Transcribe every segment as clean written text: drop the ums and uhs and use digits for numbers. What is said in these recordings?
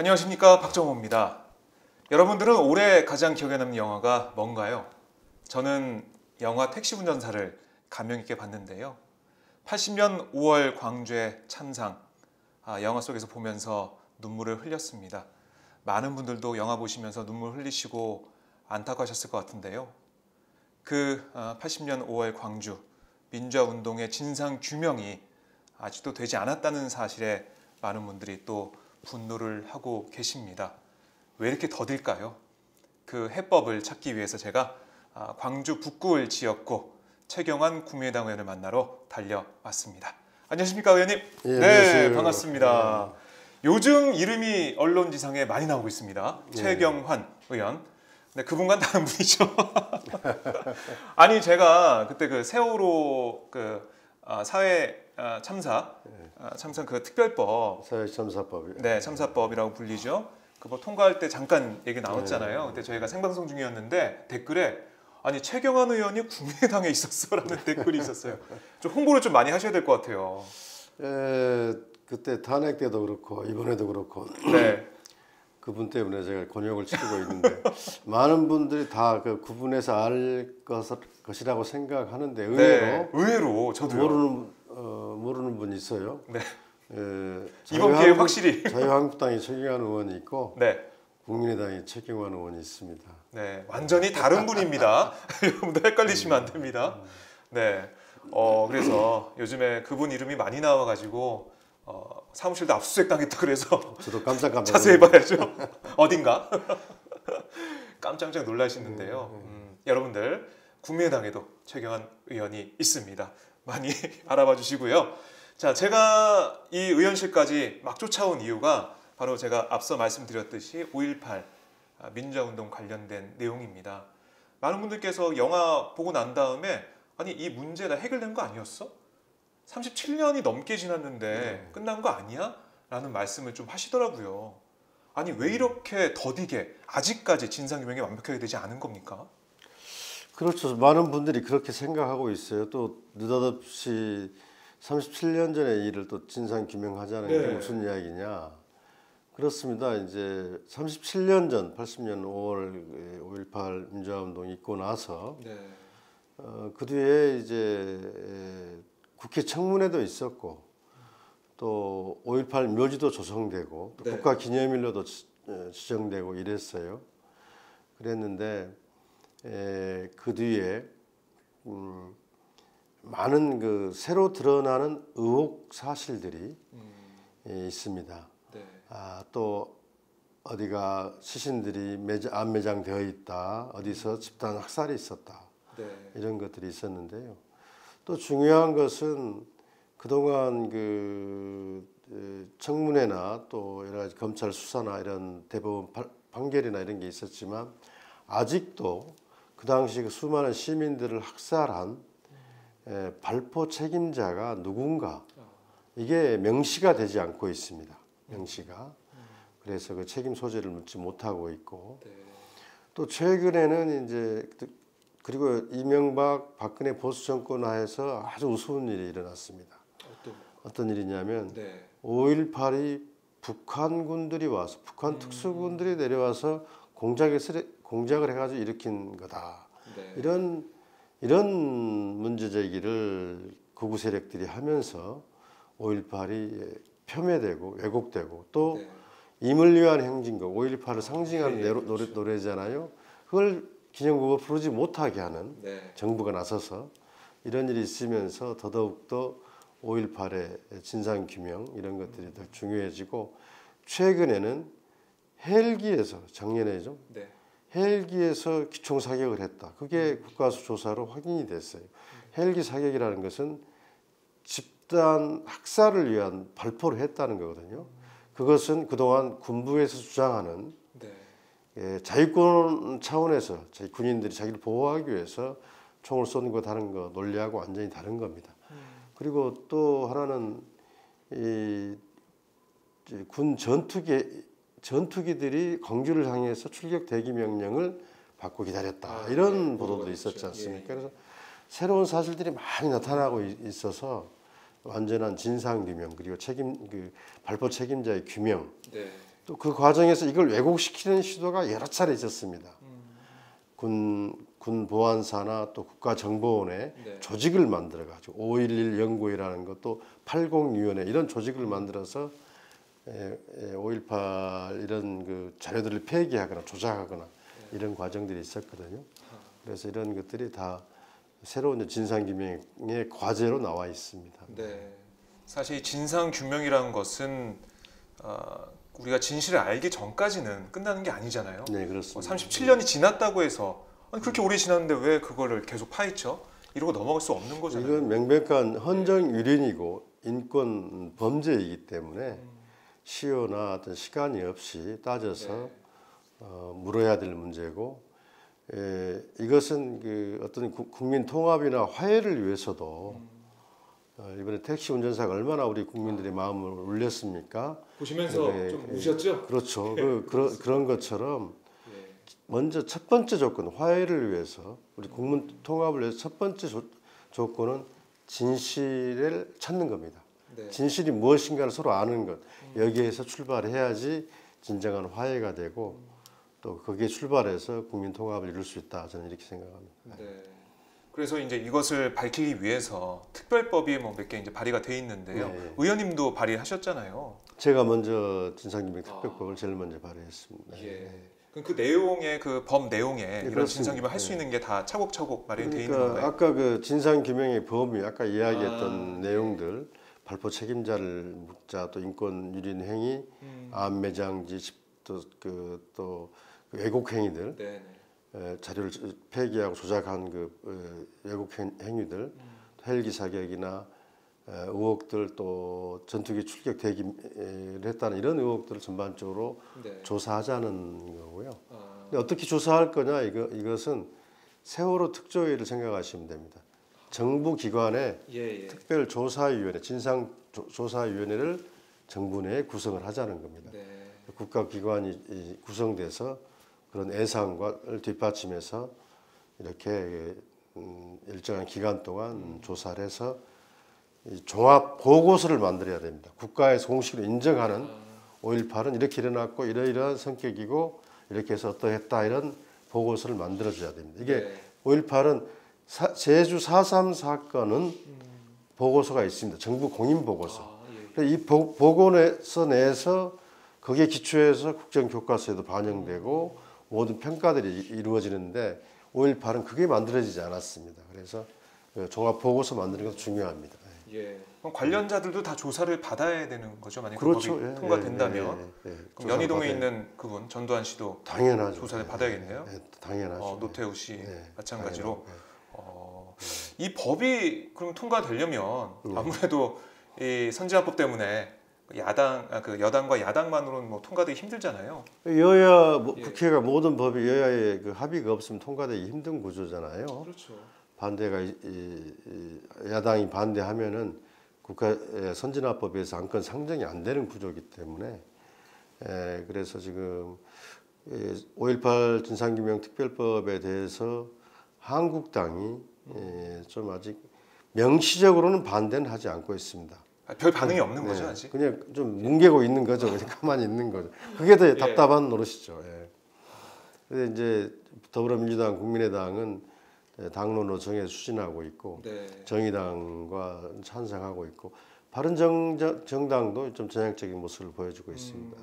안녕하십니까, 박정호입니다. 여러분들은 올해 가장 기억에 남는 영화가 뭔가요? 저는 영화 택시 운전사를 감명 있게 봤는데요. 80년 5월 광주의 참상, 영화 속에서 보면서 눈물을 흘렸습니다. 많은 분들도 영화 보시면서 눈물 흘리시고 안타까우셨을 것 같은데요. 그 80년 5월 광주 민주화 운동의 진상 규명이 아직도 되지 않았다는 사실에 많은 분들이 또 분노를 하고 계십니다. 왜 이렇게 더딜까요? 그 해법을 찾기 위해서 제가 광주 북구을 지역구 최경환 국민의당 의원을 만나러 달려왔습니다. 안녕하십니까, 의원님? 예, 네, 안녕하세요. 반갑습니다. 요즘 이름이 언론지상에 많이 나오고 있습니다. 최경환 의원. 네, 그분과는 다른 분이죠. 아니, 제가 그때 그 세월호 사회 참사 그 특별법, 사회참사법. 네, 참사법이라고 불리죠. 그거 통과할 때 잠깐 얘기 나왔잖아요. 그때 저희가 생방송 중이었는데 댓글에 아니 최경환 의원이 국민의당에 있었어라는 댓글이 있었어요. 좀 홍보를 좀 많이 하셔야 될 것 같아요. 그때 탄핵 때도 그렇고 이번에도 그렇고 네, 그분 때문에 제가 곤욕을 치르고 있는데 많은 분들이 다 그 구분해서 알 것이라고 생각하는데 의외로 저도요. 모르는 분이 있어요. 네, 에, 이번 기회에 확실히. 자유한국당이 최경환 의원이 있고 네, 국민의당이 최경환 의원이 있습니다. 네, 완전히 다른 분입니다. 여러분들 헷갈리시면 안 됩니다. 네, 그래서 요즘에 그분 이름이 많이 나와가지고 사무실도 압수수색 당했다 그래서 저도 깜짝 자세히 봐야죠. 어딘가 깜짝깜짝 놀라시는데요. 여러분들 국민의당에도 최경환 의원이 있습니다. 많이 알아봐 주시고요. 자, 제가 이 의원실까지 막 쫓아온 이유가 바로 제가 앞서 말씀드렸듯이 5.18 민주화운동 관련된 내용입니다. 많은 분들께서 영화 보고 난 다음에 아니 이 문제 다 해결된 거 아니었어? 37년이 넘게 지났는데 끝난 거 아니야? 라는 말씀을 좀 하시더라고요. 아니 왜 이렇게 더디게 아직까지 진상규명이 완벽하게 되지 않은 겁니까? 그렇죠. 많은 분들이 그렇게 생각하고 있어요. 또 느닷없이 37년 전의 일을 또 진상 규명하자는 게 무슨 이야기냐? 그렇습니다. 이제 37년 전 80년 5월 5.18 민주화운동이 있고 나서 그 뒤에 이제 국회 청문회도 있었고 또 5.18 묘지도 조성되고 또 국가기념일로도 지정되고 이랬어요. 그랬는데 그 뒤에 많은 그 새로 드러나는 의혹 사실들이 있습니다. 또 어디가 시신들이 안매장 되어 있다, 어디서 집단 학살이 있었다, 이런 것들이 있었는데요. 또 중요한 것은 그동안 그 청문회나 또 여러 가지 검찰 수사나 이런 대법원 판결이나 이런 게 있었지만 아직도 그 당시 그 수많은 시민들을 학살한 발포 책임자가 누군가 이게 명시가 되지 않고 있습니다. 명시가. 그래서 그 책임 소재를 묻지 못하고 있고 또 최근에는 이제 그리고 이명박 박근혜 보수 정권 하에서 아주 우스운 일이 일어났습니다. 어떤 일이냐면 5.18이 북한군들이 와서 북한 특수군들이 내려와서 공작을 해가지고 일으킨 거다. 이런 문제 제기를 극우 세력들이 하면서 5.18이 폄훼되고 왜곡되고 또 임을 위한 행진곡 5.18을 상징하는 노래잖아요. 그걸 기념곡을 부르지 못하게 하는 정부가 나서서 이런 일이 있으면서 더더욱더 5.18의 진상규명 이런 것들이 더 중요해지고 최근에는 헬기에서 작년에죠. 헬기에서 기총 사격을 했다. 그게 국가수 조사로 확인이 됐어요. 헬기 사격이라는 것은 집단 학살을 위한 발포를 했다는 거거든요. 그것은 그동안 군부에서 주장하는 자유권 차원에서 군인들이 자기를 보호하기 위해서 총을 쏘는 거 다른 거 논리하고 완전히 다른 겁니다. 그리고 또 하나는 이 군 전투기들이 광주를 향해서 출격 대기 명령을 받고 기다렸다. 이런 보도도 있었지 않습니까? 그래서 새로운 사실들이 많이 나타나고 있어서 완전한 진상 규명 그리고 발포 책임자의 규명 또 그 과정에서 이걸 왜곡시키는 시도가 여러 차례 있었습니다. 군 보안사나 또 국가정보원에 네. 조직을 만들어 가지고 5.11 연구회라는 것도 80위원회 이런 조직을 만들어서 5.18 이런 그 자료들을 폐기하거나 조작하거나 이런 과정들이 있었거든요. 그래서 이런 것들이 다 새로운 진상규명의 과제로 나와 있습니다. 네. 사실 진상 규명이라는 것은 우리가 진실을 알기 전까지는 끝나는 게 아니잖아요. 네, 그렇습니다. 37년이 지났다고 해서 아니, 그렇게 오래 지났는데 왜 그거를 계속 파헤쳐? 이러고 넘어갈 수 없는 거잖아요. 이건 명백한 헌정 유린이고 인권 범죄이기 때문에 시효나 어떤 시간이 없이 따져서 물어야 될 문제고, 이것은 그 어떤 국민 통합이나 화해를 위해서도 이번에 택시 운전사가 얼마나 우리 국민들의 마음을 울렸습니까? 보시면서 좀 우셨죠? 그렇죠. 그런 것처럼 먼저 첫 번째 조건 화해를 위해서 우리 국민 통합을 위해서 첫 번째 조건은 진실을 찾는 겁니다. 네. 진실이 무엇인가를 서로 아는 것, 여기에서 출발해야지 진정한 화해가 되고 또 거기에 출발해서 국민 통합을 이룰 수 있다. 저는 이렇게 생각합니다. 네. 그래서 이제 이것을 밝히기 위해서 특별법이 뭐 몇 개 이제 발의가 돼 있는데요. 네. 의원님도 발의하셨잖아요. 제가 먼저 진상규명 특별법을 제일 먼저 발의했습니다. 예. 그럼 그 내용에 그 법 내용에 이런 그렇습니다. 진상규명 할 수 있는 게 다 차곡차곡 마련이 돼 있는 그러니까 건가요? 아까 그 진상규명의 범위, 아까 이야기했던 내용들, 발포 책임자를 묻자, 또 인권 유린 행위, 암 매장지, 또 왜곡 행위들, 네. 자료를 폐기하고 조작한 그 왜곡 행위들, 헬기 사격이나 의혹들, 또 전투기 출격 대기를 했다는 이런 의혹들을 전반적으로 조사하자는 거고요. 근데 어떻게 조사할 거냐, 이것은 세월호 특조위를 생각하시면 됩니다. 정부 기관의 특별조사위원회, 진상조사위원회를 정부 내에 구성을 하자는 겁니다. 국가기관이 구성돼서 그런 예산을 뒷받침해서 이렇게 일정한 기간 동안 조사를 해서 종합 보고서를 만들어야 됩니다. 국가에서 공식으로 인정하는 5.18은 이렇게 일어났고 이러이러한 성격이고 이렇게 해서 어떠했다 이런 보고서를 만들어줘야 됩니다. 이게 5.18은 제주 4.3 사건은 보고서가 있습니다. 정부 공인 보고서. 이 보고서 내에서 거기에 기초해서 국정교과서에도 반영되고 모든 평가들이 이루어지는데 5.18은 그게 만들어지지 않았습니다. 그래서 종합 보고서 만드는 것도 중요합니다. 그럼 관련자들도 다 조사를 받아야 되는 거죠? 만약 그렇죠. 그 법이 통과된다면 그럼 연희동에 있는 그분 전두환 씨도 당연하죠. 조사를 받아야겠네요. 당연하죠. 노태우 씨 마찬가지로 이 법이 그럼 통과되려면 아무래도 이 선진화법 때문에 여당과 야당만으로는 뭐 통과되기 힘들잖아요. 여야 국회가 모든 법이 여야의 그 합의가 없으면 통과되기 힘든 구조잖아요. 그렇죠. 반대가 야당이 반대하면은 국가 선진화법에서 안건 상정이 안 되는 구조이기 때문에 그래서 지금 5.18 진상규명 특별법에 대해서 한국당이 좀 아직 명시적으로는 반대는 하지 않고 있습니다. 별 반응이 없는 거죠 아직? 그냥 좀 뭉개고 있는 거죠. 그냥 가만히 있는 거죠. 그게 더 답답한 노릇이죠. 그런데 이제 더불어민주당, 국민의당은 당론으로 정해 추진하고 있고 정의당과 찬성하고 있고 바른정당도 좀 전향적인 모습을 보여주고 있습니다.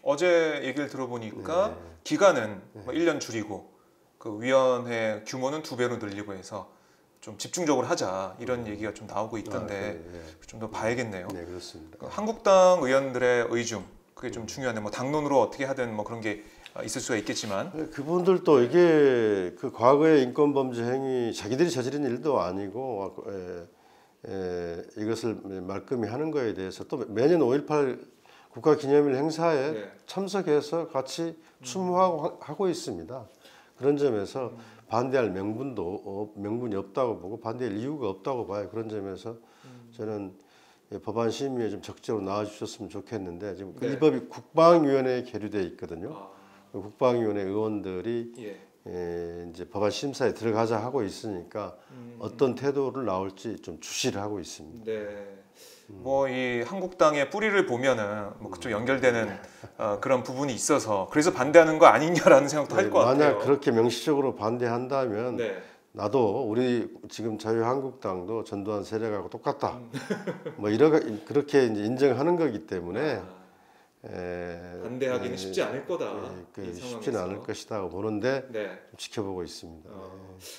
어제 얘기를 들어보니까 기간은 뭐 1년 줄이고 그 위원회 규모는 2배로 늘리고 해서 좀 집중적으로 하자 이런 얘기가 좀 나오고 있던데 좀 더 봐야겠네요. 네, 그렇습니다. 한국당 의원들의 의중 그게 좀 중요한데 뭐 당론으로 어떻게 하든 뭐 그런 게 있을 수가 있겠지만 그분들도 이게 그 과거의 인권 범죄 행위 자기들이 저지른 일도 아니고 이것을 말끔히 하는 거에 대해서 또 매년 5.18 국가기념일 행사에 참석해서 같이 추모하고 있습니다. 그런 점에서 반대할 명분이 없다고 보고 반대할 이유가 없다고 봐요. 그런 점에서 저는 법안 심의에 좀 적극적으로 나와주셨으면 좋겠는데 지금 이 법이 국방위원회에 계류되어 있거든요. 국방위원회 의원들이 이제 법안 심사에 들어가자 하고 있으니까 어떤 태도를 나올지 좀 주시를 하고 있습니다. 뭐 이 한국당의 뿌리를 보면은 뭐 그쪽 연결되는 그런 부분이 있어서 그래서 반대하는 거 아니냐라는 생각도 할 것 같아요. 만약 그렇게 명시적으로 반대한다면 네. 나도 우리 지금 자유한국당도 전두환 세력하고 똑같다. 뭐 그렇게 이제 인정하는 거기 때문에 반대하기는 쉽지 않을 거다. 쉽지는 않을 것이다 보는데 네. 좀 지켜보고 있습니다.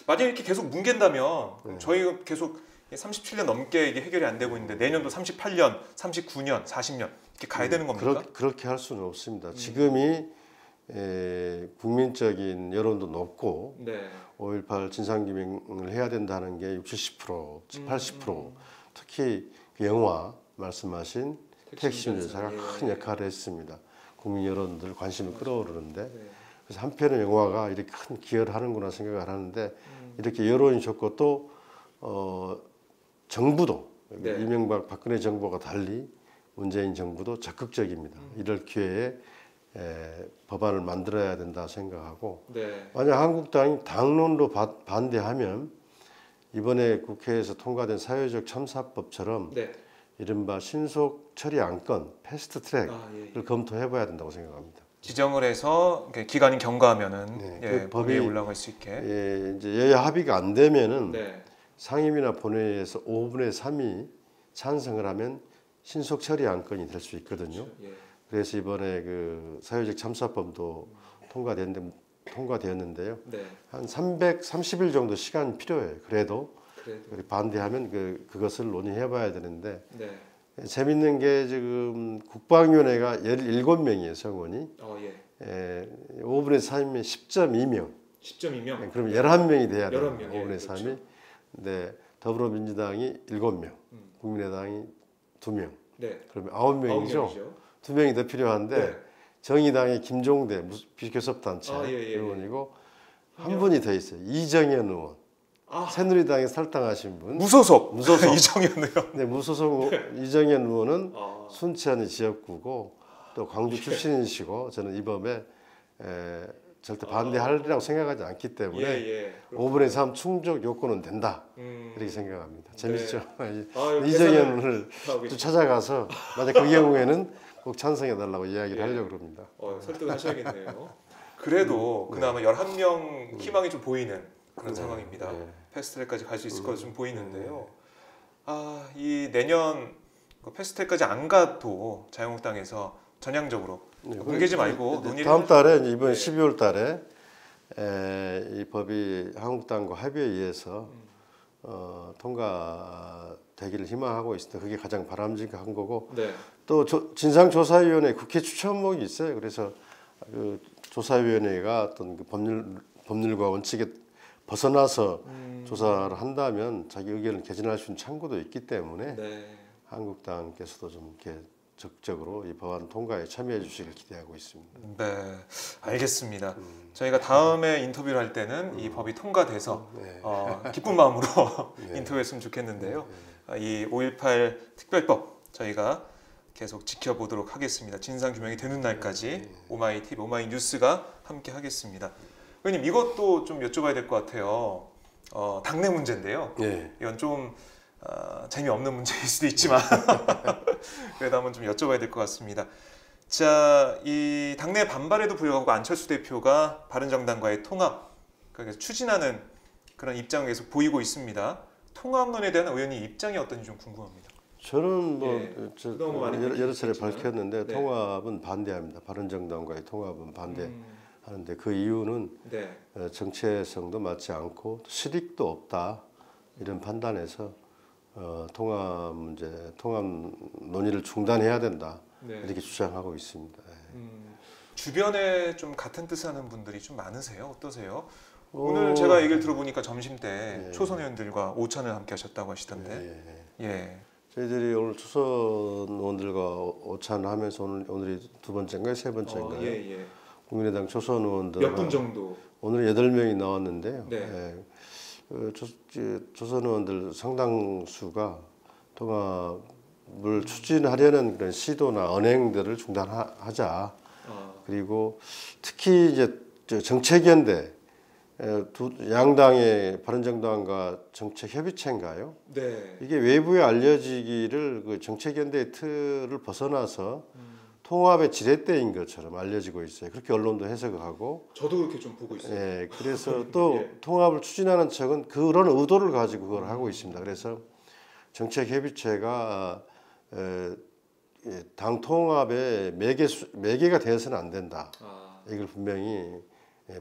만약 이렇게 계속 뭉갠다면 저희가 계속 37년 넘게 이게 해결이 안 되고 있는데 내년도 38년, 39년, 40년 이렇게 가야 되는 겁니까? 그렇게 할 수는 없습니다. 지금이 국민적인 여론도 높고 네. 5.18 진상규명을 해야 된다는 게 60, 70%, 80% 특히 그 영화 말씀하신 택시 운전사가 큰 역할을 했습니다. 국민 여론들 관심을 끌어오르는데 그래서 한편의 영화가 이렇게 큰 기여를 하는구나 생각을 하는데 이렇게 여론이 좋고 또 정부도 이명박 박근혜 정부가 달리 문재인 정부도 적극적입니다. 이럴 기회에 법안을 만들어야 된다 생각하고 만약 한국당이 당론으로 반대하면 이번에 국회에서 통과된 사회적 참사법처럼 이른바 신속 처리 안건 패스트 트랙을 검토해봐야 된다고 생각합니다. 지정을 해서 기간이 경과하면은 그 법이 올라갈 수 있게 이제 여야 합의가 안 되면은 상임위나 본회의에서 5분의 3이 찬성을 하면 신속 처리 안건이 될 수 있거든요. 그래서 이번에 그 사회적 참사법도 통과되었는데요. 한 330일 정도 시간이 필요해요. 그래도 반대하면 그것을 논의해봐야 되는데 재밌는 게 지금 국방위원회가 17명이에요. 성원이 5분의 3이면 10.2명 10.2명? 그럼 11명이 돼야 돼요. 5분의 3이 네, 더불어민주당이 7명 국민의당이 2명 그러면 9명이죠. 2명이 더 필요한데 정의당의 김종대 비교섭단체 의원이고 한 분이 더 있어요. 이정현 의원. 새누리당에 탈당하신 분. 무소속. 이정현 의원. 네, 무소속 이정현 의원은 순천이 지역구고 또 광주 출신이시고 저는 이 법에 절대 반대하리라고 생각하지 않기 때문에 5분의 3 충족 요건은 된다. 이렇게 생각합니다. 재밌죠? 이정현을 또 찾아가서 만약 그 경우에는 꼭 찬성해달라고 이야기를 하려고 합니다. 설득을 하셔야겠네요. 그래도 그나마 11명 희망이 좀 보이는 그런 상황입니다. 패스트트랙까지 갈 수 있을 것으로 좀 보이는데요. 이 내년 패스트트랙까지 안 가도 자유한국당에서 전향적으로 뭉개지 말고 논의를 다음 달에 이번 12월 달에 이 법이 한국당과 합의에 의해서 통과되기를 희망하고 있습니다. 그게 가장 바람직한 거고 또 진상조사위원회 국회 추천목이 있어요. 그래서 그 조사위원회가 어떤 그 법률과 원칙에 벗어나서 조사를 한다면 자기 의견을 개진할 수 있는 창구도 있기 때문에 한국당께서도 좀 이렇게 적극적으로 이 법안 통과에 참여해 주시길 기대하고 있습니다. 네, 알겠습니다. 저희가 다음에 인터뷰를 할 때는 이 법이 통과돼서 기쁜 마음으로 인터뷰했으면 좋겠는데요. 이 5.18 특별법 저희가 계속 지켜보도록 하겠습니다. 진상규명이 되는 날까지 오마이TV, 오마이뉴스가 함께 하겠습니다. 의원님 이것도 좀 여쭤봐야 될 것 같아요. 당내 문제인데요. 이건 좀 재미없는 문제일 수도 있지만 그래도 한번 좀 여쭤봐야 될 것 같습니다. 자, 이 당내 반발에도 불구하고 안철수 대표가 바른정당과의 통합 그러니까 추진하는 그런 입장을 계속 보이고 있습니다. 통합론에 대한 의원님 입장이 어떤지 좀 궁금합니다. 저는 여러 차례 밝혔는데 통합은 반대합니다. 바른정당과의 통합은 반대하는데 그 이유는 정체성도 맞지 않고 실익도 없다 이런 판단에서 통합 논의를 중단해야 된다 이렇게 주장하고 있습니다. 주변에 좀 같은 뜻을 하는 분들이 좀 많으세요? 어떠세요? 오늘 제가 얘기를 들어보니까 점심 때 초선 의원들과 오찬을 함께 하셨다고 하시던데. 저희들이 오늘 초선 의원들과 오찬하면서 오늘이 두 번째인가요, 세 번째인가요? 국민의당 초선 의원들 몇 분 정도? 오늘 8명이 나왔는데요. 초선 의원들 상당수가 통합을 추진하려는 그런 시도나 언행들을 중단하자. 그리고 특히 이제 정책연대 양당의 바른정당과 정책협의체인가요? 네. 이게 외부에 알려지기를 그 정책연대의 틀을 벗어나서 통합의 지렛대인 것처럼 알려지고 있어요. 그렇게 언론도 해석을 하고. 저도 그렇게 좀 보고 있어요. 예, 그래서 또 예. 통합을 추진하는 측은 그런 의도를 가지고 그걸 하고 있습니다. 그래서 정책협의체가 당 통합의 매개가 되어서는 안 된다. 이걸 분명히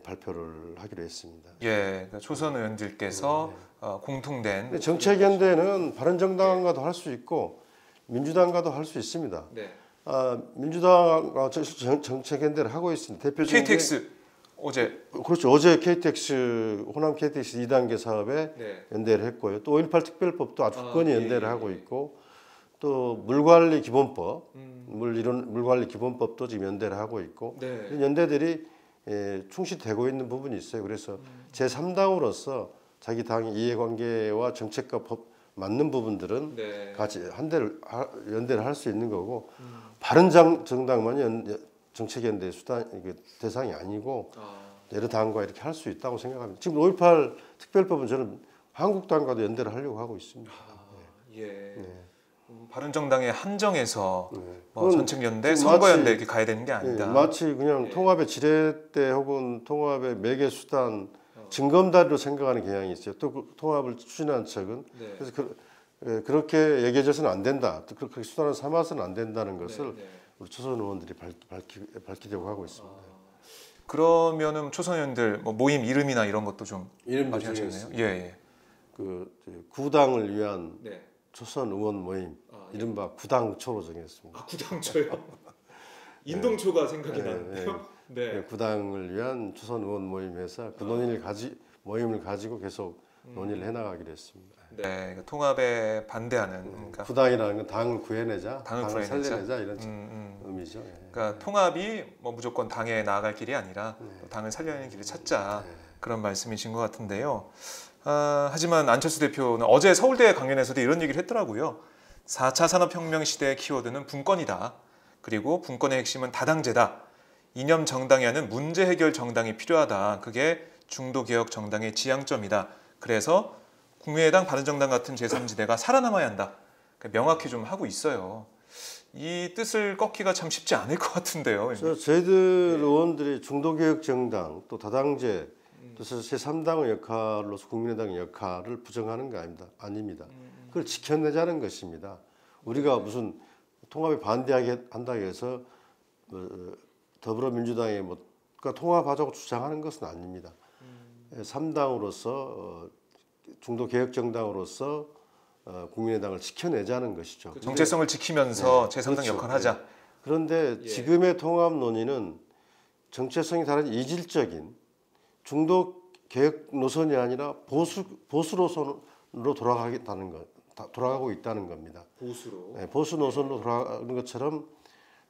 발표를 하기로 했습니다. 예, 그러니까 초선 의원들께서 공통된 정책연대는 바른정당과도 할 수 있고 민주당과도 할 수 있습니다. 네. 민주당과 정책연대를 하고 있습니다. 대표적인 KTX 어제 그렇죠. 어제 KTX 호남 KTX 2단계 사업에 네. 연대를 했고요. 또 5.18 특별법도 아주 굳건히 연대를 하고 예. 있고 또 물관리 기본법, 물관리 기본법도 지금 연대를 하고 있고 네. 이런 연대들이 충실되고 있는 부분이 있어요. 그래서 제3당으로서 자기 당의 이해관계와 정책과 법 맞는 부분들은 네. 같이 연대를 할 수 있는 거고 바른정당만 정책연대 대상이 아니고 여러 당과 이렇게 할 수 있다고 생각합니다. 지금 5.18 특별법은 저는 한국당과도 연대를 하려고 하고 있습니다. 예. 네. 바른정당의 한정에서 그건 전책연대, 선거연대 이렇게 가야 되는 게 아니다. 마치 그냥 통합의 지렛대 혹은 통합의 매개 수단, 징검다리로 생각하는 경향이 있어요. 또 그 통합을 추진하는 측은 그래서 그렇게 얘기해서는 안 된다. 또 그렇게 수단을 삼아서는 안 된다는 것을 우리 초선 의원들이 밝히려고 하고 있습니다. 그러면은 초선 의원들 모임 이름이나 이런 것도 좀 이름도 정했네요. 예. 그 구당을 위한 네. 초선 의원 모임 이른바 구당초로 정했습니다. 구당초요? 인동초가 생각이 나는데요. 네. 구당을 위한 초선 의원 모임에서 그 모임을 가지고 계속 논의를 해나가기로 했습니다. 네, 그러니까 통합에 반대하는 그러니까 구당이라는 건 당을 구해내자, 당을 구해내자. 살려내자 이런 의미죠. 그러니까 통합이 무조건 당에 나아갈 길이 아니라 당을 살려내는 길을 찾자 그런 말씀이신 것 같은데요. 하지만 안철수 대표는 어제 서울대 강연에서도 이런 얘기를 했더라고요. 4차 산업혁명 시대의 키워드는 분권이다. 그리고 분권의 핵심은 다당제다. 이념 정당이 아닌 문제 해결 정당이 필요하다. 그게 중도개혁 정당의 지향점이다. 그래서 국민의당, 바른정당 같은 제3지대가 살아남아야 한다. 그러니까 명확히 좀 하고 있어요. 이 뜻을 꺾기가 참 쉽지 않을 것 같은데요. 저희들 의원들이 중도개혁 정당 또 다당제 또 제3당의 역할로서 국민의당의 역할을 부정하는 거 아닙니다. 그걸 지켜내자는 것입니다. 우리가 무슨 통합에 반대한다고 해서 더불어민주당의 통합하자고 주장하는 것은 아닙니다. 3당으로서 중도개혁정당으로서 국민의당을 지켜내자는 것이죠. 그 정체성을 지키면서 제3당 그렇죠. 역할을 하자. 그런데 지금의 통합 논의는 정체성이 다른 이질적인 중도개혁 노선이 아니라 보수 노선으로 돌아가고 있다는 겁니다. 보수로. 보수 노선으로 돌아가는 것처럼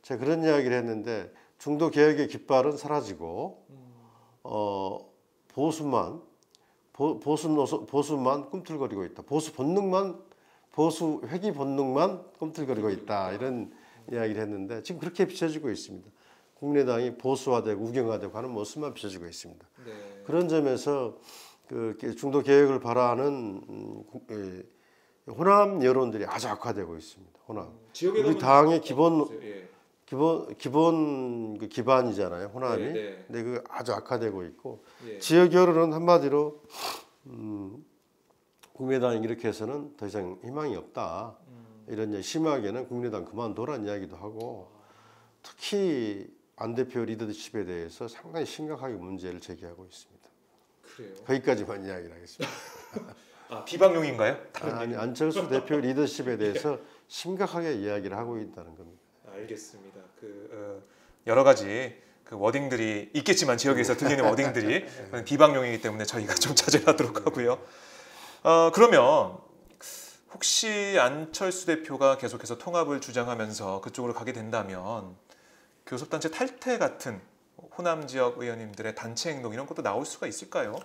제가 그런 이야기를 했는데 중도개혁의 깃발은 사라지고 보수만 꿈틀거리고 있다. 보수 회귀 본능만 꿈틀거리고 있다. 이런 이야기를 했는데 지금 그렇게 비춰지고 있습니다. 국민의당이 보수화되고 우경화되고 하는 모습만 비춰지고 있습니다. 네. 그런 점에서 그 중도 개혁을 바라는 호남 여론들이 아주 악화되고 있습니다. 호남. 우리 당의 기본 그 기반이잖아요. 호남이. 근데 그 아주 악화되고 있고 지역 여론은 한마디로 국민의당이 이렇게 해서는 더 이상 희망이 없다. 이런 심하게는 국민의당 그만둬라는 이야기도 하고 특히 안 대표 리더십에 대해서 상당히 심각하게 문제를 제기하고 있습니다. 그래요? 거기까지만 이야기를 하겠습니다. 비방용인가요? 아니 안철수 대표 리더십에 대해서 심각하게 이야기를 하고 있다는 겁니다. 알겠습니다. 여러 가지 그 워딩들이 있겠지만 지역에서 들리는 워딩들이 비방용이기 때문에 저희가 좀 자제하도록 하고요. 그러면 혹시 안철수 대표가 계속해서 통합을 주장하면서 그쪽으로 가게 된다면 교섭단체 탈퇴 같은 호남 지역 의원님들의 단체 행동 이런 것도 나올 수가 있을까요?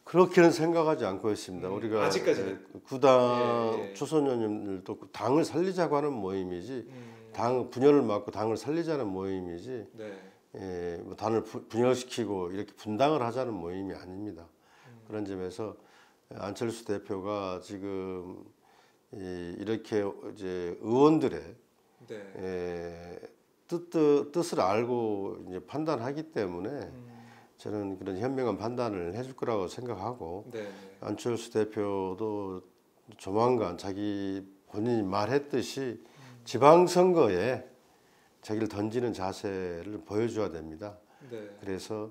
그렇게는 생각하지 않고 있습니다. 우리가 아직까지는 구당 초선 의원님들도 당을 살리자고 하는 모임이지 당 분열을 막고 당을 살리자는 모임이지 당을 분열시키고 이렇게 분당을 하자는 모임이 아닙니다. 그런 점에서 안철수 대표가 지금 이렇게 이제 의원들의 뜻을 알고 이제 판단하기 때문에 저는 그런 현명한 판단을 해줄 거라고 생각하고 안철수 대표도 조만간 자기 본인이 말했듯이 지방선거에 자기를 던지는 자세를 보여줘야 됩니다. 그래서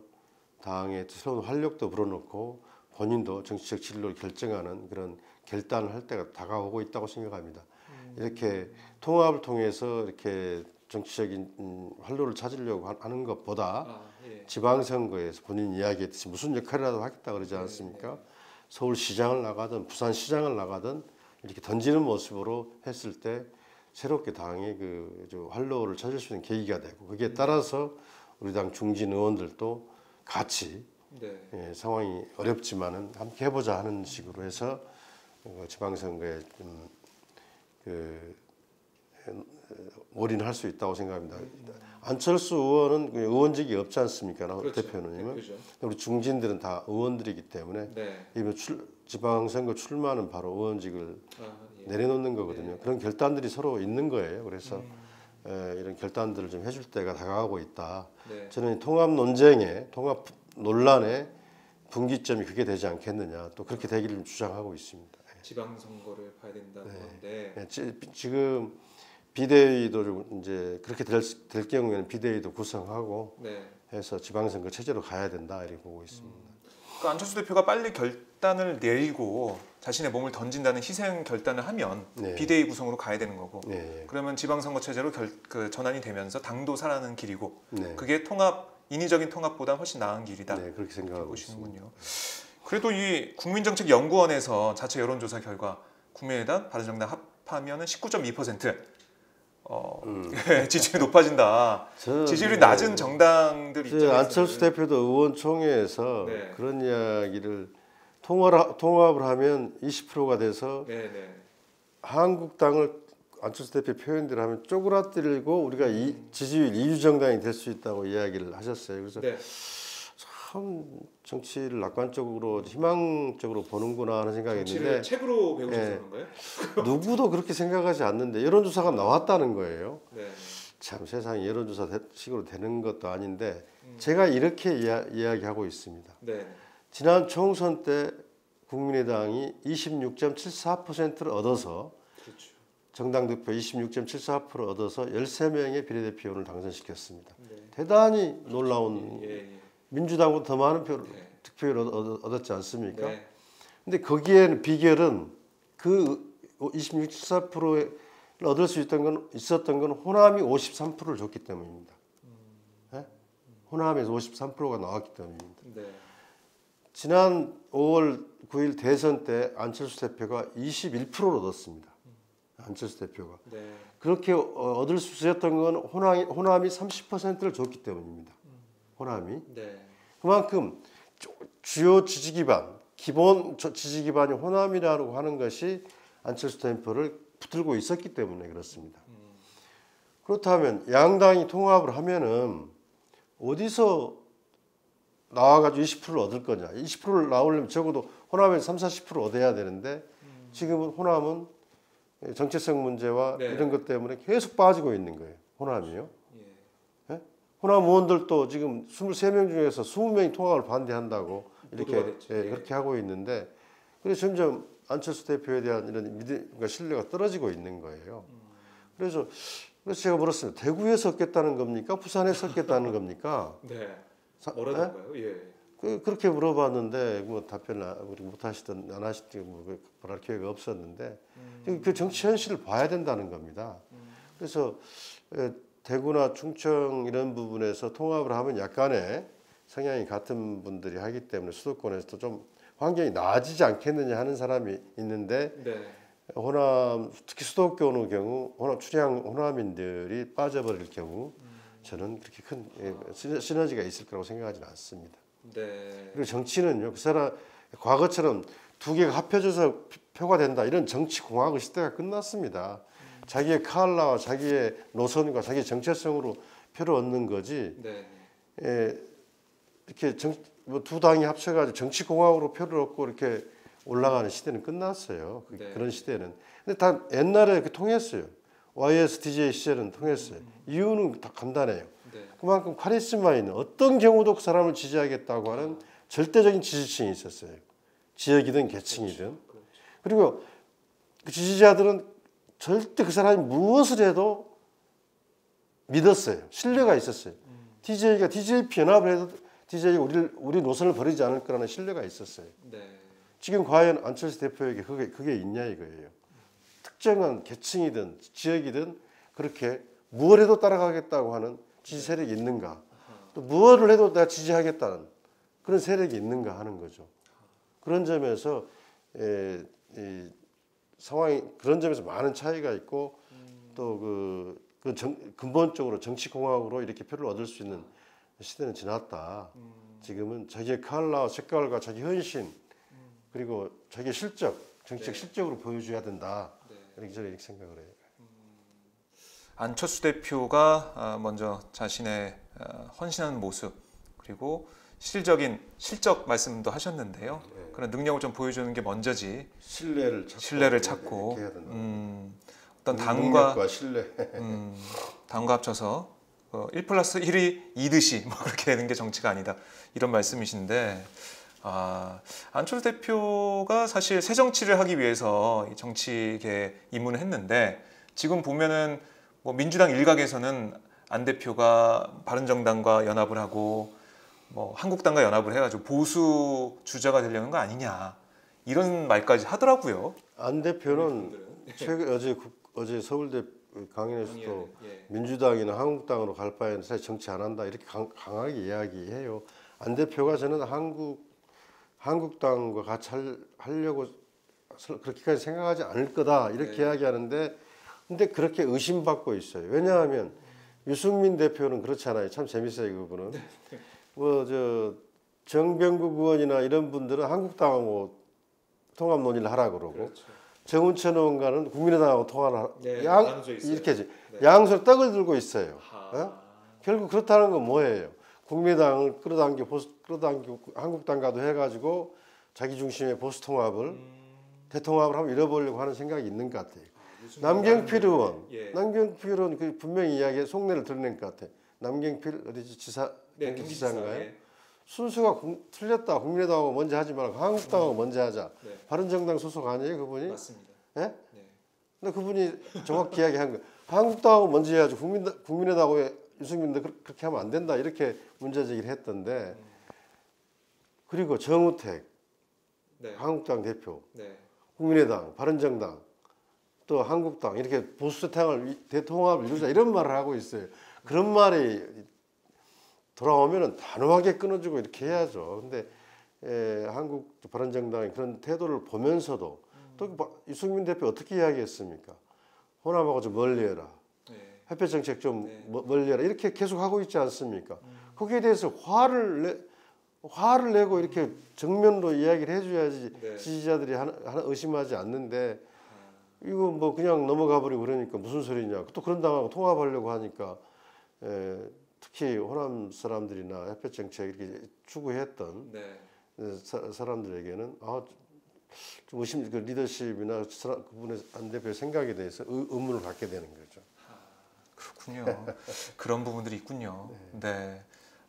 당의 새로운 활력도 불어넣고 본인도 정치적 진로를 결정하는 그런 결단을 할 때가 다가오고 있다고 생각합니다. 이렇게 통합을 통해서 이렇게 정치적인 활로를 찾으려고 하는 것보다 지방선거에서 본인 이야기했듯이 무슨 역할이라도 하겠다 그러지 않았습니까? 서울시장을 나가든 부산시장을 나가든 이렇게 던지는 모습으로 했을 때 새롭게 당의 그 활로를 찾을 수 있는 계기가 되고 거기에 따라서 우리 당 중진 의원들도 같이 상황이 어렵지만은 함께 해보자 하는 식으로 해서 지방선거에 올인할 수 있다고 생각합니다. 안철수 의원은 의원직이 없지 않습니까? 대표는. 우리 중진들은 다 의원들이기 때문에 이번 지방선거 출마는 바로 의원직을 내려놓는 거거든요. 그런 결단들이 서로 있는 거예요. 그래서 이런 결단들을 좀 해줄 때가 다가가고 있다. 저는 통합 논쟁에 통합 논란의 분기점이 그게 되지 않겠느냐. 또 그렇게 되기를 주장하고 있습니다. 지방선거를 봐야 된다는 건데 지금 비대위도 이제 그렇게 될 경우에는 비대위도 구성하고 해서 지방선거 체제로 가야 된다 이렇게 보고 있습니다. 그러니까 안철수 대표가 빨리 결단을 내리고 자신의 몸을 던진다는 희생 결단을 하면 비대위 구성으로 가야 되는 거고 그러면 지방선거 체제로 전환이 되면서 당도 살아나는 길이고 그게 인위적인 통합보다 훨씬 나은 길이다. 그렇게 생각하고 보시는군요. 그래도 이 국민정책연구원에서 자체 여론조사 결과 국민의당, 바른정당 합하면은 19.2% 지지율이 높아진다. 지지율이 낮은 정당들 입장에서 안철수 대표도 의원총회에서 그런 이야기를 통합을 하면 20%가 돼서 한국당을 안철수 대표 표현대로 하면 쪼그라뜨리고 우리가 지지율 2위 정당이 될 수 있다고 이야기를 하셨어요. 그래서 참 정치를 낙관적으로 희망적으로 보는구나 하는 생각이 정치를 있는데 책으로 배우셔서 그런가요? 누구도 그렇게 생각하지 않는데 여론조사가 나왔다는 거예요. 참 세상에 여론조사 식으로 되는 것도 아닌데 제가 이렇게 이야기하고 있습니다. 지난 총선 때 국민의당이 26.74%를 얻어서 정당 득표 26.74% 얻어서 13명의 비례대표를 당선시켰습니다. 대단히 놀라운 민주당보다 더 많은 득표율을 얻었지 않습니까? 근데 거기에는 비결은 그 26.74%를 얻을 수 있었던 건 호남이 53%를 줬기 때문입니다. 호남에서 53%가 나왔기 때문입니다. 지난 5월 9일 대선 때 안철수 대표가 21%를 얻었습니다. 안철수 대표가. 그렇게 얻을 수 있었던 건 호남이 30%를 줬기 때문입니다. 호남이. 그만큼 주요 지지 기반, 기본 지지 기반이 호남이라고 하는 것이 안철수 대표를 붙들고 있었기 때문에 그렇습니다. 그렇다면 양당이 통합을 하면은 어디서 나와가지고 20%를 얻을 거냐? 20%를 나오려면 적어도 호남에서 30-40% 얻어야 되는데 지금은 호남은 정체성 문제와 이런 것 때문에 계속 빠지고 있는 거예요. 호남이요. 호남 의원들도 지금 23명 중에서 20명이 통합을 반대한다고 이렇게 그렇게 하고 있는데 그래서 점점 안철수 대표에 대한 이런 믿음과 신뢰가 떨어지고 있는 거예요. 그래서 제가 물었습니다. 대구에서 얻겠다는 겁니까? 부산에서 얻겠다는 겁니까? 뭐라던가요? 그렇게 물어봤는데 뭐 답변을 우리 못 하시든 안 하시든 뭐 말할 기회가 없었는데 그 정치 현실을 봐야 된다는 겁니다. 그래서 대구나 충청 이런 부분에서 통합을 하면 약간의 성향이 같은 분들이 하기 때문에 수도권에서도 좀 환경이 나아지지 않겠느냐 하는 사람이 있는데 호남 특히 수도권의 경우 호남인들이 빠져버릴 경우 저는 그렇게 큰 시너지가 있을 거라고 생각하지는 않습니다. 그리고 정치는요, 그 사람 과거처럼 두 개가 합쳐져서 표가 된다 이런 정치 공학의 시대가 끝났습니다. 자기의 칼라와 자기의 노선과 자기의 정체성으로 표를 얻는 거지. 이렇게 뭐 두 당이 합쳐가지고 정치공학으로 표를 얻고 이렇게 올라가는 시대는 끝났어요. 네. 그런 시대는. 근데 다 옛날에 통했어요. YSDJ 시절은 통했어요. 이유는 다 간단해요. 네. 그만큼 카리스마 있는 어떤 경우도 그 사람을 지지하겠다고 하는 절대적인 지지층이 있었어요. 지역이든 계층이든. 그리고 그 지지자들은 절대 그 사람이 무엇을 해도 믿었어요. 신뢰가 있었어요. DJ가 DJP 연합을 해도 DJ가 우리 노선을 버리지 않을 거라는 신뢰가 있었어요. 네. 지금 과연 안철수 대표에게 그게 있냐 이거예요. 특정한 계층이든 지역이든 그렇게 무엇을 해도 따라가겠다고 하는 지지 세력이 있는가? 또 무엇을 해도 내가 지지하겠다는 그런 세력이 있는가 하는 거죠. 그런 점에서 이 상황이 그런 점에서 많은 차이가 있고 또 근본적으로 정치공학으로 이렇게 표를 얻을 수 있는 시대는 지났다. 지금은 자기의 컬러, 색깔과 자기 헌신 그리고 자기 실적, 정치적 네. 실적으로 보여줘야 된다. 네. 이렇게 저는 이렇게 생각을 해요. 안철수 대표가 먼저 자신의 헌신하는 모습 그리고 실적 말씀도 하셨는데요. 네. 그런 능력을 좀 보여주는 게 먼저지. 신뢰를 찾고 해야 된다. 어떤 능력과 신뢰. 당과 합쳐서 1+1이 2듯이 뭐 그렇게 되는 게 정치가 아니다 이런 말씀이신데 안철수 대표가 사실 새 정치를 하기 위해서 이 정치계에 입문을 했는데 지금 보면은 뭐 민주당 일각에서는 안 대표가 바른정당과 연합을 하고 뭐 한국당과 연합을 해가지고 보수 주자가 되려는 거 아니냐 이런 말까지 하더라고요. 안 대표는 최근 어제 서울대 강연에서도 민주당이나 한국당으로 갈 바에는 사실 정치 안 한다 이렇게 강하게 이야기해요. 안 대표가 저는 한국당과 같이 하려고 그렇게까지 생각하지 않을 거다 이렇게 이야기하는데 근데 그렇게 의심받고 있어요. 왜냐하면 유승민 대표는 그렇잖아요. 참 재밌어요 그분은. 뭐 정병국 의원이나 이런 분들은 한국당하고 통합 논의를 하라 그러고 그렇죠. 정운천 의원과는 국민의당하고 통화를 이렇게 네. 양손 떡을 들고 있어요. 결국 그렇다는 건 뭐예요? 국민의당을 끌어당기고 한국당과도 해가지고 자기 중심의 보수 통합을 대통합을 한번 이뤄보려고 하는 생각이 있는 것 같아요. 남경필 의원 그 분명히 속내를 드러낸 것 같아요. 남경필 어디지 경기지사인가요? 순수가 틀렸다. 국민의당하고 먼저 하지 말고 한국당하고 먼저 하자. 바른정당 소속 아니에요 그분이? 맞습니다. 예? 근데 그분이 정확히 이야기한 거예요. 한국당하고 먼저 해야지 국민의당하고 유승민도 그렇게 하면 안 된다. 이렇게 문제제기를 했던데 그리고 정우택 한국당 대표 국민의당, 바른정당 또 한국당 이렇게 보수 대통합을 이루자 이런 말을 하고 있어요. 그런 말이 돌아오면은 단호하게 끊어주고 이렇게 해야죠. 근데 한국 바른정당의 그런 태도를 보면서도 또 유승민 대표 어떻게 이야기했습니까? 호남하고 좀 멀리해라. 햇볕 정책 좀 멀리해라. 이렇게 계속 하고 있지 않습니까? 거기에 대해서 화를 내고 이렇게 정면으로 이야기를 해줘야지 지지자들이 하나 의심하지 않는데 이거 뭐 그냥 넘어가 버리고 그러니까 무슨 소리냐. 또 그런 당하고 통합하려고 하니까 특히 호남 사람들이나 햇볕 정책 이렇게 추구했던 사람들에게는 좀 그 리더십이나 그분의 안 대표의 생각에 대해서 의문을 갖게 되는 거죠. 그렇군요. 그런 부분들이 있군요. 네.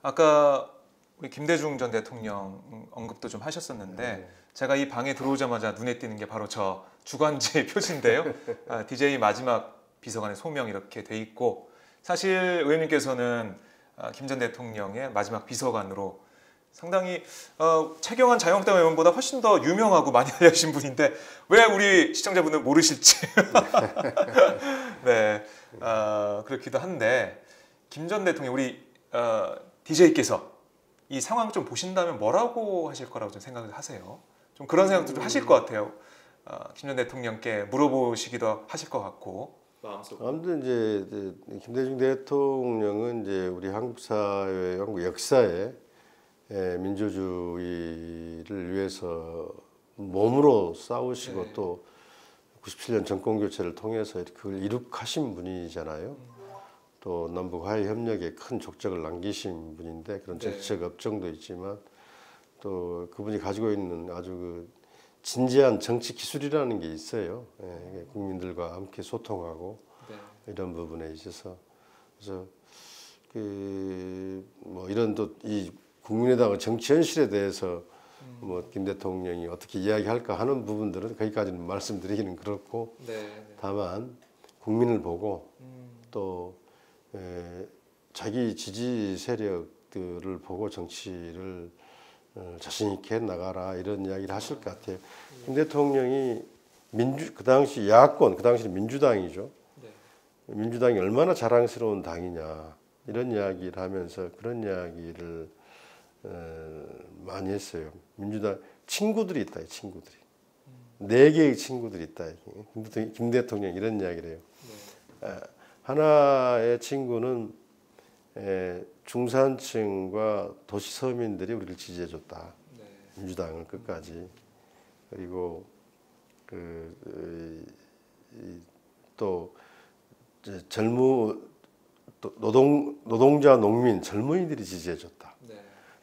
아까 우리 김대중 전 대통령 언급도 좀 하셨었는데 제가 이 방에 들어오자마자 눈에 띄는 게 바로 저 주간지 표지인데요. DJ 마지막 비서관의 소명 이렇게 돼 있고 사실 의원님께서는 김 전 대통령의 마지막 비서관으로 상당히 최경환 자유한국당 의원보다 훨씬 더 유명하고 많이 알려진 분인데 왜 우리 시청자분들 모르실지 네 그렇기도 한데 김 전 대통령 우리 DJ께서 이 상황 좀 보신다면 뭐라고 하실 거라고 좀 생각을 하세요? 좀 그런 생각도 좀 하실 것 같아요. 김 전 대통령께 물어보시기도 하실 것 같고. 아무튼 이제 김대중 대통령은 이제 우리 한국 사회, 한국 역사에 민주주의를 위해서 몸으로 싸우시고 또 97년 정권 교체를 통해서 그걸 이룩하신 분이잖아요. 또 남북 화해 협력에 큰 족적을 남기신 분인데 그런 정치적 업적도 있지만 또 그분이 가지고 있는 아주 그 진지한 정치 기술이라는 게 있어요. 예, 국민들과 함께 소통하고 이런 부분에 있어서 그래서 뭐 이런 또 이 국민의당 정치 현실에 대해서 뭐 김 대통령이 어떻게 이야기할까 하는 부분들은 거기까지는 말씀드리기는 그렇고 다만 국민을 보고 또 자기 지지 세력들을 보고 정치를 자신 있게 나가라 이런 이야기를 하실 것 같아요. 김 대통령이 그 당시 야권, 그 당시는 민주당이죠. 민주당이 얼마나 자랑스러운 당이냐 이런 이야기를 하면서 그런 이야기를 많이 했어요. 민주당 친구들이 있다, 친구들이. 4개의 친구들이 있다. 김 대통령 이런 이야기를 해요. 하나의 친구는 중산층과 도시 서민들이 우리를 지지해줬다. 민주당을 끝까지. 그리고 또 노동자, 농민, 젊은이들이 지지해줬다.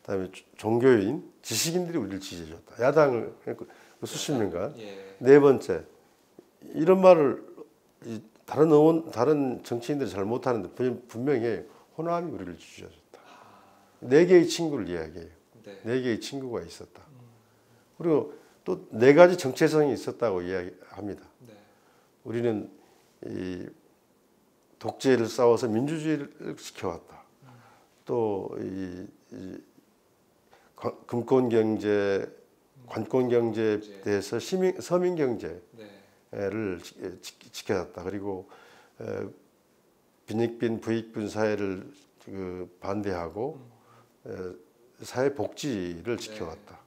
그다음에 종교인, 지식인들이 우리를 지지해줬다. 야당을 수십 년간. 네 번째, 이런 말을 다른 정치인들이 잘 못하는데 분명히 호남이 우리를 지지해줬다. 4개의 친구를 이야기해요. 4개의 친구가 있었다. 그리고 또 4가지 정체성이 있었다고 이야기합니다. 우리는 이 독재를 싸워서 민주주의를 지켜왔다. 또 이 금권 경제, 관권 경제에 대해서 서민 경제를 지켜왔다. 그리고 빈익빈 부익빈 사회를 반대하고 사회 복지를 지켜왔다.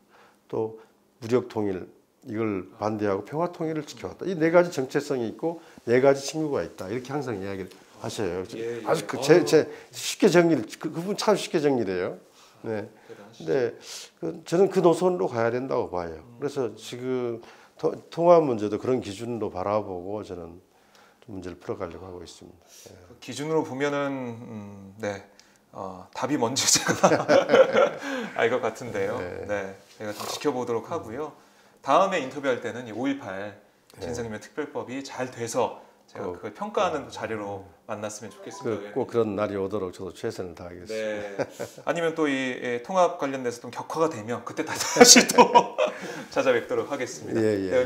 또 무력 통일 이걸 반대하고 평화 통일을 지켜왔다. 이 4가지 정체성이 있고 4가지 친구가 있다. 이렇게 항상 이야기를 하셔요. 아주 제 쉽게 정리를 그분 참 쉽게 정리해요. 네. 근데 저는 그 노선으로 가야 된다고 봐요. 그래서 지금 통합 문제도 그런 기준으로 바라보고 저는 문제를 풀어가려고 하고 있습니다. 기준으로 보면은 답이 뭔지 제가 알 것 같은데요. 제가 좀 지켜보도록 하고요. 다음에 인터뷰할 때는 이 5.18 진상규명 특별법이 잘 돼서 제가 그걸 평가하는 자료로 만났으면 좋겠습니다. 꼭 그런 날이 오도록 저도 최선을 다하겠습니다. 아니면 또 이 통합 관련돼서 좀 격화가 되면 그때 다시 또 찾아뵙도록 하겠습니다.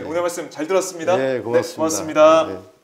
오늘 말씀 잘 들었습니다. 고맙습니다. 고맙습니다.